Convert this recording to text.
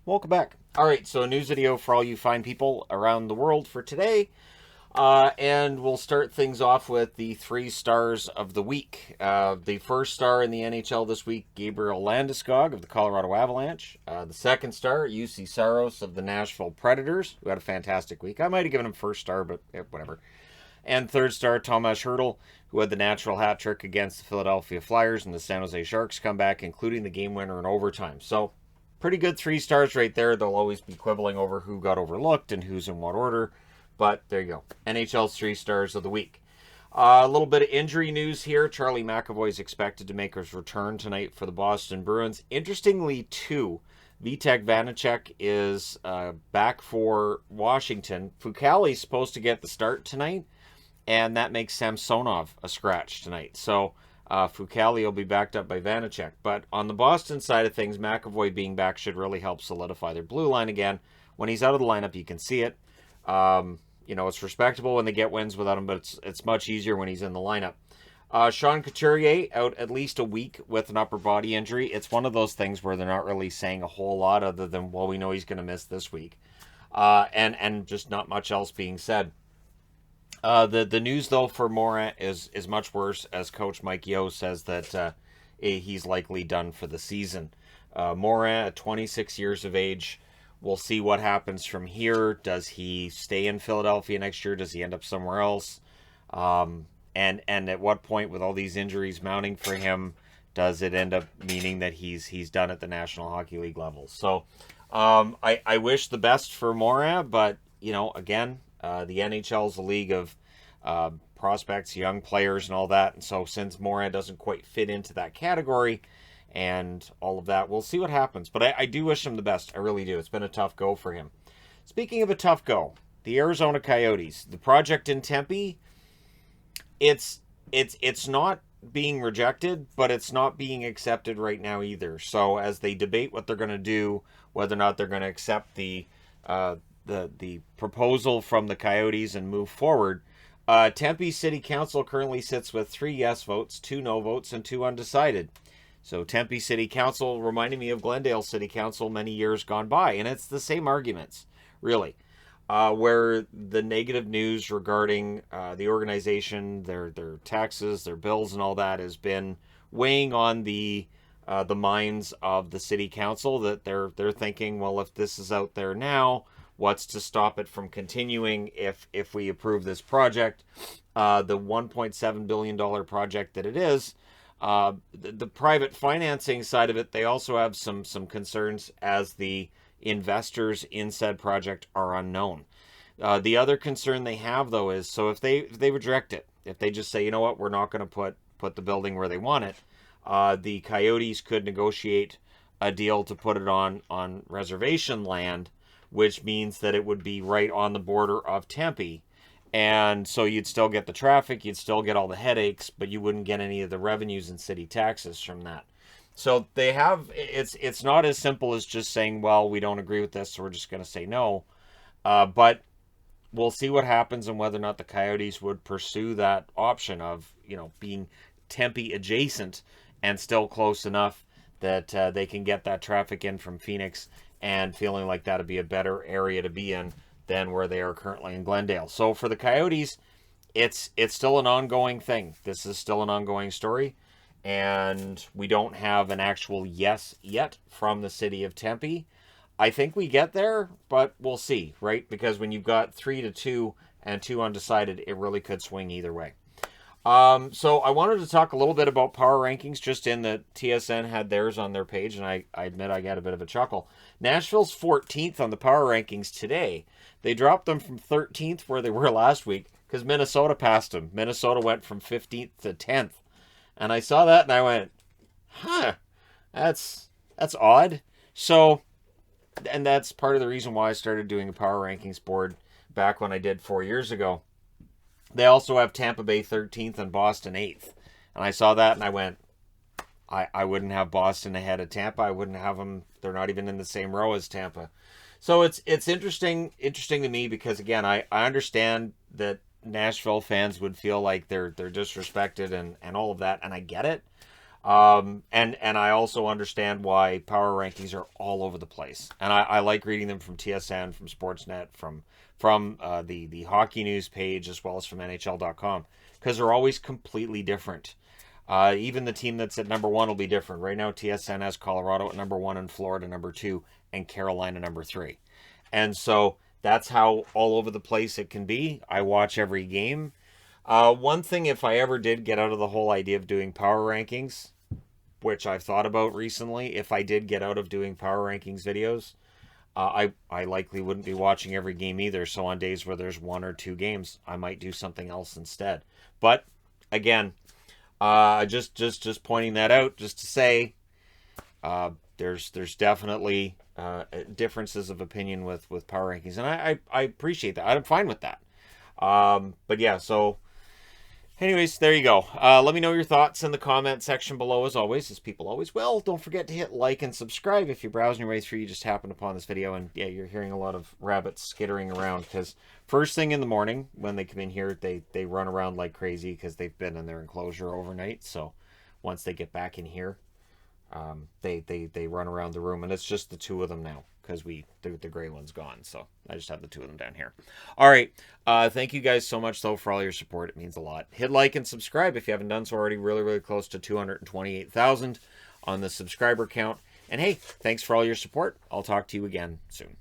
Welcome back. All right, so a news video for all you fine people around the world for today. And we'll start things off with the 3 stars of the week. The first star in the NHL this week, Gabriel Landeskog of the Colorado Avalanche. The second star, UC Saros of the Nashville Predators, who had a fantastic week. I might have given him first star, but whatever. And third star, Tomas Hertl, who had the natural hat trick against the Philadelphia Flyers and the San Jose Sharks comeback, including the game winner in overtime. So, pretty good 3 stars right there. They'll always be quibbling over who got overlooked and who's in what order. But there you go. NHL's 3 stars of the week. A little bit of injury news here. Charlie McAvoy is expected to make his return tonight for the Boston Bruins. Interestingly, too, Vitek Vanacek is back for Washington. Fucale's supposed to get the start tonight, and that makes Samsonov a scratch tonight. So Fucale will be backed up by Vanacek. But on the Boston side of things, McAvoy being back should really help solidify their blue line again. When he's out of the lineup, you can see it. It's respectable when they get wins without him, but it's much easier when he's in the lineup. Sean Couturier out at least a week with an upper body injury. It's one of those things where they're not really saying a whole lot other than, well, we know he's going to miss this week. And just not much else being said. The news, though, for Morin is much worse, as Coach Mike Yeo says that he's likely done for the season. Morin, at 26 years of age, we'll see what happens from here. Does he stay in Philadelphia next year? Does he end up somewhere else? And at what point, with all these injuries mounting for him, does it end up meaning that he's done at the National Hockey League level? So I wish the best for Morin, but, again, the NHL is a league of prospects, young players, and all that. And so since Morin doesn't quite fit into that category and all of that, we'll see what happens. But I do wish him the best. I really do. It's been a tough go for him. Speaking of a tough go, the Arizona Coyotes, the project in Tempe, it's not being rejected, but it's not being accepted right now either. So as they debate what they're going to do, whether or not they're going to accept the proposal from the Coyotes and move forward, Tempe City Council currently sits with 3 yes votes, 2 no votes, and 2 undecided. So Tempe City Council reminding me of Glendale City Council many years gone by, and it's the same arguments, really, where the negative news regarding the organization, their taxes, their bills, and all that has been weighing on the minds of the city council, that they're thinking, well, if this is out there now, what's to stop it from continuing if we approve this project, the $1.7 billion project that it is. The private financing side of it, they also have some concerns, as the investors in said project are unknown. The other concern they have, though, is, so if they reject it, if they just say, you know what, we're not going to put the building where they want it, the Coyotes could negotiate a deal to put it on reservation land, which means that it would be right on the border of Tempe. And so you'd still get the traffic, you'd still get all the headaches, but you wouldn't get any of the revenues and city taxes from that. So they have, it's not as simple as just saying, well, we don't agree with this, so we're just going to say no. But we'll see what happens and whether or not the Coyotes would pursue that option of, being Tempe adjacent and still close enough that they can get that traffic in from Phoenix, and feeling like that'd be a better area to be in than where they are currently in Glendale. So for the Coyotes, it's still an ongoing thing. This is still an ongoing story, and we don't have an actual yes yet from the city of Tempe. I think we get there, but we'll see, right? Because when you've got 3-2 and 2 undecided, it really could swing either way. So I wanted to talk a little bit about power rankings, just in that TSN had theirs on their page, and I admit I got a bit of a chuckle. Nashville's 14th on the power rankings today. They dropped them from 13th, where they were last week, because Minnesota passed them. Minnesota went from 15th to 10th. And I saw that and I went, that's odd. So, and that's part of the reason why I started doing a power rankings board back when I did 4 years ago. They also have Tampa Bay 13th and Boston 8th. And I saw that and I went, I wouldn't have Boston ahead of Tampa. I wouldn't have them. They're not even in the same row as Tampa. So it's interesting to me, because, again, I understand that Nashville fans would feel like they're disrespected and all of that, and I get it. And I also understand why power rankings are all over the place, and I like reading them from TSN, from Sportsnet, from the hockey news page, as well as from NHL.com, because they're always completely different. Even the team that's at number one will be different. Right now, TSN has Colorado at number one and Florida number two and Carolina number three, and so that's how all over the place it can be. I watch every game. One thing, if I ever did get out of the whole idea of doing power rankings, which I've thought about recently, if I did get out of doing power rankings videos, I likely wouldn't be watching every game either. So on days where there's one or two games, I might do something else instead. But again, just pointing that out, just to say, there's definitely differences of opinion with power rankings, and I appreciate that. I'm fine with that. But yeah, so anyways, there you go. Let me know your thoughts in the comment section below, as always, as people always will. Don't forget to hit like and subscribe if you're browsing your way through, you just happened upon this video, and yeah, you're hearing a lot of rabbits skittering around, because first thing in the morning when they come in here, they run around like crazy because they've been in their enclosure overnight. So once they get back in here, they run around the room, and it's just the two of them now, because the gray one's gone, so I just have the two of them down here. All right, thank you guys so much, though, for all your support. It means a lot. Hit like and subscribe if you haven't done so already. Really close to 228,000 on the subscriber count. And hey, thanks for all your support. I'll talk to you again soon.